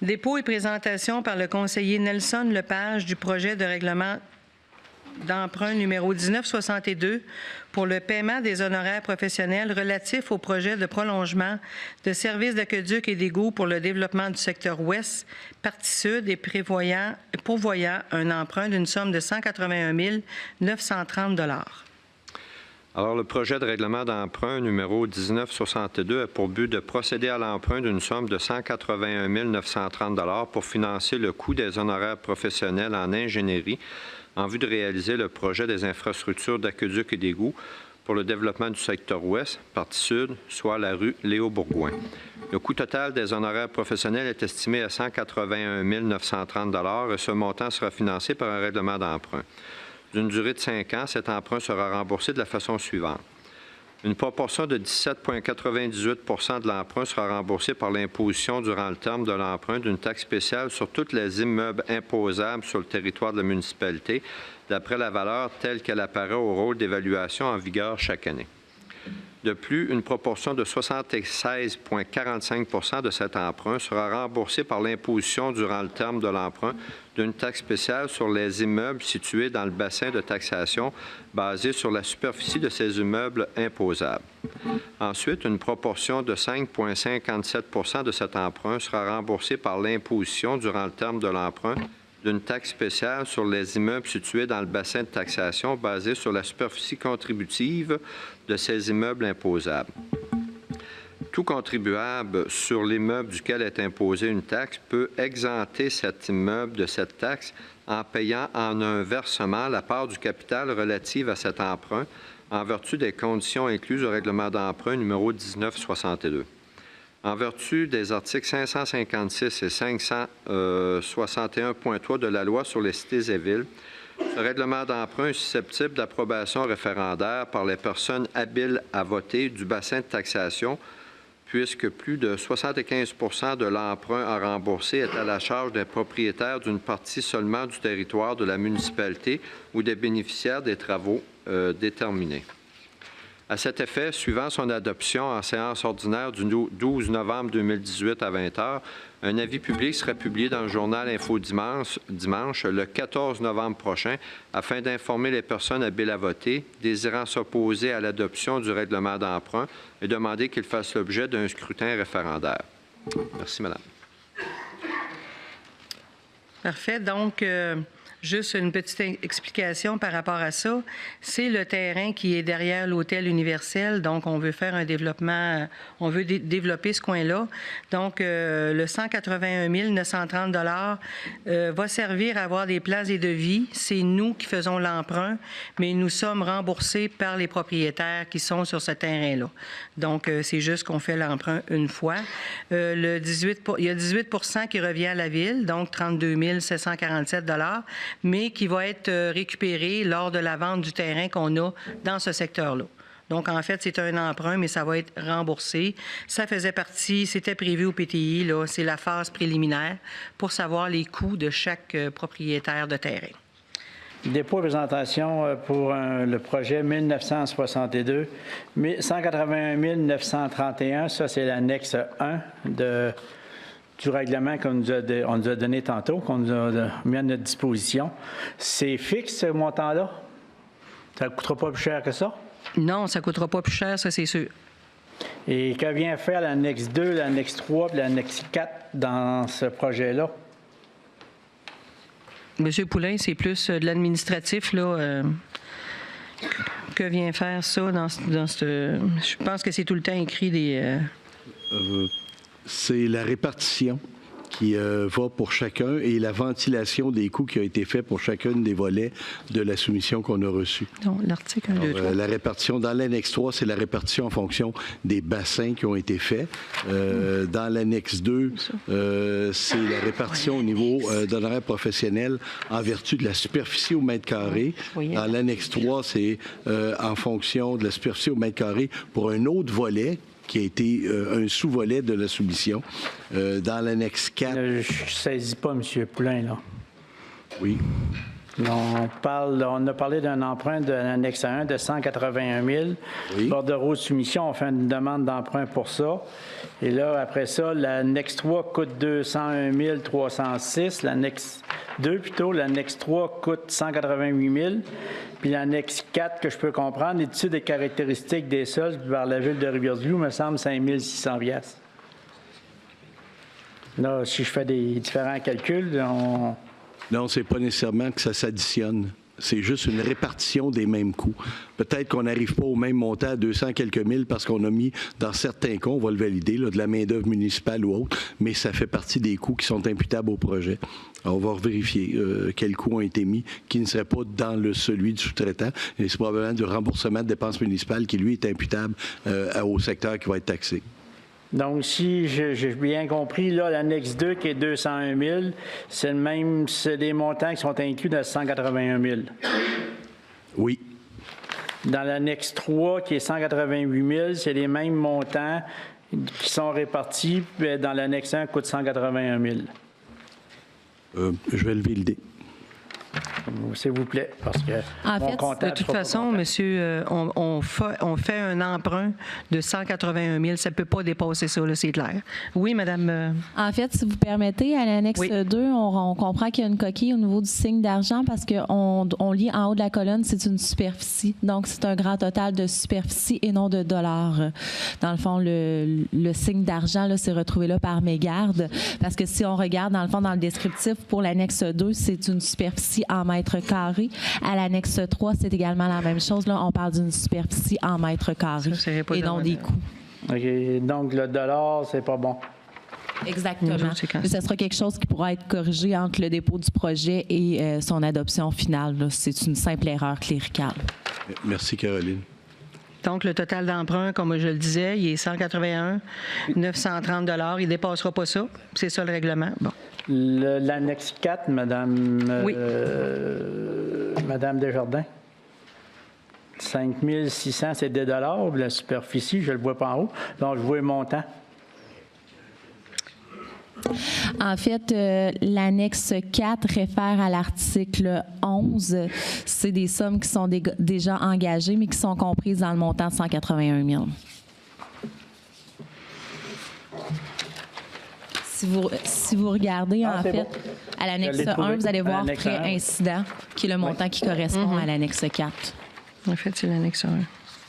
Dépôt et présentation par le conseiller Nelson Lepage du projet de règlement d'emprunt numéro 1962 pour le paiement des honoraires professionnels relatifs au projet de prolongement de services d'aqueduc et d'égouts pour le développement du secteur ouest, partie sud et pourvoyant un emprunt d'une somme de 181 930 $. Alors, le projet de règlement d'emprunt numéro 1962 a pour but de procéder à l'emprunt d'une somme de 181 930 $ pour financer le coût des honoraires professionnels en ingénierie en vue de réaliser le projet des infrastructures d'aqueduc et d'égouts pour le développement du secteur ouest, partie sud, soit la rue Léo-Bourgoin. Le coût total des honoraires professionnels est estimé à 181 930 $ et ce montant sera financé par un règlement d'emprunt. D'une durée de 5 ans, cet emprunt sera remboursé de la façon suivante. Une proportion de 17,98 % de l'emprunt sera remboursée par l'imposition durant le terme de l'emprunt d'une taxe spéciale sur tous les immeubles imposables sur le territoire de la municipalité, d'après la valeur telle qu'elle apparaît au rôle d'évaluation en vigueur chaque année. De plus, une proportion de 76,45 % de cet emprunt sera remboursée par l'imposition durant le terme de l'emprunt d'une taxe spéciale sur les immeubles situés dans le bassin de taxation basé sur la superficie de ces immeubles imposables. Ensuite, une proportion de 5,57 % de cet emprunt sera remboursée par l'imposition durant le terme de l'emprunt d'une taxe spéciale sur les immeubles situés dans le bassin de taxation basé sur la superficie contributive de ces immeubles imposables. Tout contribuable sur l'immeuble duquel est imposée une taxe peut exempter cet immeuble de cette taxe en payant en un versement la part du capital relative à cet emprunt en vertu des conditions incluses au règlement d'emprunt numéro 1962. En vertu des articles 556 et 561.3 de la Loi sur les cités et villes, ce règlement d'emprunt est susceptible d'approbation référendaire par les personnes habiles à voter du bassin de taxation, puisque plus de 75 % de l'emprunt à rembourser est à la charge des propriétaires d'une partie seulement du territoire de la municipalité ou des bénéficiaires des travaux déterminés. À cet effet, suivant son adoption en séance ordinaire du 12 novembre 2018 à 20 h, un avis public sera publié dans le journal Info Dimanche le 14 novembre prochain afin d'informer les personnes habiles à voter désirant s'opposer à l'adoption du règlement d'emprunt et demander qu'il fasse l'objet d'un scrutin référendaire. Merci, Madame. Parfait. Donc, juste une petite explication par rapport à ça. C'est le terrain qui est derrière l'hôtel universel. Donc, on veut faire un développement, on veut développer ce coin-là. Donc, le 181 930 $ va servir à avoir des plans et devis. C'est nous qui faisons l'emprunt, mais nous sommes remboursés par les propriétaires qui sont sur ce terrain-là. Donc, c'est juste qu'on fait l'emprunt une fois. Il y a 18 % qui revient à la Ville, donc 32 747 $, mais qui va être récupéré lors de la vente du terrain qu'on a dans ce secteur-là. Donc, en fait, c'est un emprunt, mais ça va être remboursé. Ça faisait partie, c'était prévu au PTI, là, c'est la phase préliminaire pour savoir les coûts de chaque propriétaire de terrain. Dépôt et présentation pour le projet 1962, 181 931, ça c'est l'annexe 1 du règlement qu'on nous a donné tantôt, qu'on nous a mis à notre disposition. C'est fixe, ce montant-là? Ça ne coûtera pas plus cher que ça? Non, ça ne coûtera pas plus cher, ça c'est sûr. Et que vient faire l'annexe 2, l'annexe 3 et l'annexe 4 dans ce projet-là? Monsieur Poulain, c'est plus de l'administratif, là. Que vient faire ça dans ce... Je pense que c'est tout le temps écrit des... C'est la répartition qui va pour chacun et la ventilation des coûts qui a été fait pour chacun des volets de la soumission qu'on a reçue. Donc, l'article 1, 2, 3. La répartition dans l'annexe 3, c'est la répartition en fonction des bassins qui ont été faits. Dans l'annexe 2, c'est la répartition au niveau d'honoraires professionnels en vertu de la superficie au mètre carré. Dans l'annexe 3, c'est en fonction de la superficie au mètre carré pour un autre volet qui a été un sous-volet de la soumission. Dans l'annexe 4... Je ne saisis pas, M. Poulain, là. Oui. On a parlé d'un emprunt de l'annexe 1 de 181 000. Oui. Bordereau de soumission, on fait une demande d'emprunt pour ça. Et là, après ça, l'annexe 3 coûte 201 306. L'annexe 2, plutôt, l'annexe 3 coûte 188 000. Puis l'annexe 4, que je peux comprendre, l'étude des caractéristiques des sols par la ville de Rivière-du-Loup, me semble 5 600 $. Là, si je fais des différents calculs, Non, c'est pas nécessairement que ça s'additionne. C'est juste une répartition des mêmes coûts. Peut-être qu'on n'arrive pas au même montant à 200 quelques mille parce qu'on a mis, dans certains cas, on va le valider, là, de la main-d'œuvre municipale ou autre, mais ça fait partie des coûts qui sont imputables au projet. Alors, on va vérifier quels coûts ont été mis qui ne seraient pas dans celui du sous-traitant. Et c'est probablement du remboursement de dépenses municipales qui, lui, est imputable au secteur qui va être taxé. Donc, si j'ai bien compris, là, l'annexe 2 qui est 201 000, c'est des montants qui sont inclus dans 181 000. Oui. Dans l'annexe 3 qui est 188 000, c'est les mêmes montants qui sont répartis. Puis dans l'annexe 1, coûte 181 000. Je vais lever le dé. S'il vous plaît, parce que En mon fait, comptable De toute sera pas façon, content. monsieur, on fait un emprunt de 181 000. Ça ne peut pas dépasser ça, là, c'est clair. Oui, madame. En fait, si vous permettez, à l'annexe Oui. 2, on comprend qu'il y a une coquille au niveau du signe d'argent parce qu'on lit en haut de la colonne, c'est une superficie. Donc, c'est un grand total de superficie et non de dollars. Dans le fond, le signe d'argent là, s'est retrouvé là par mégarde parce que si on regarde, dans le fond, dans le descriptif, pour l'annexe 2, c'est une superficie en mètres carrés. À l'annexe 3, c'est également la même chose. Là, on parle d'une superficie en mètres carrés Ça, c'est pas et non dans- des coûts. OK, donc, le dollar, c'est pas bon. Exactement. Nous autres, c'est quand- Mais ce sera quelque chose qui pourra être corrigé entre le dépôt du projet et son adoption finale. là. C'est une simple erreur cléricale. Merci, Caroline. Donc, le total d'emprunt, comme je le disais, il est 181 930 $. Il ne dépassera pas ça. C'est ça le règlement. Bon. L'annexe 4, Madame, Oui. Madame Desjardins. 5 600, c'est des dollars. La superficie, je ne le vois pas en haut. Donc, je vois le montant. En fait, l'annexe 4 réfère à l'article 11. C'est des sommes qui sont déjà engagées, mais qui sont comprises dans le montant de 181 000. Si vous regardez, Ah, en c'est fait, bon. à l'annexe Je l'ai trouvé. 1, vous allez voir L'annexe frais 1, oui. incident, qui est le montant qui correspond à l'annexe 4. En fait, c'est l'annexe 1.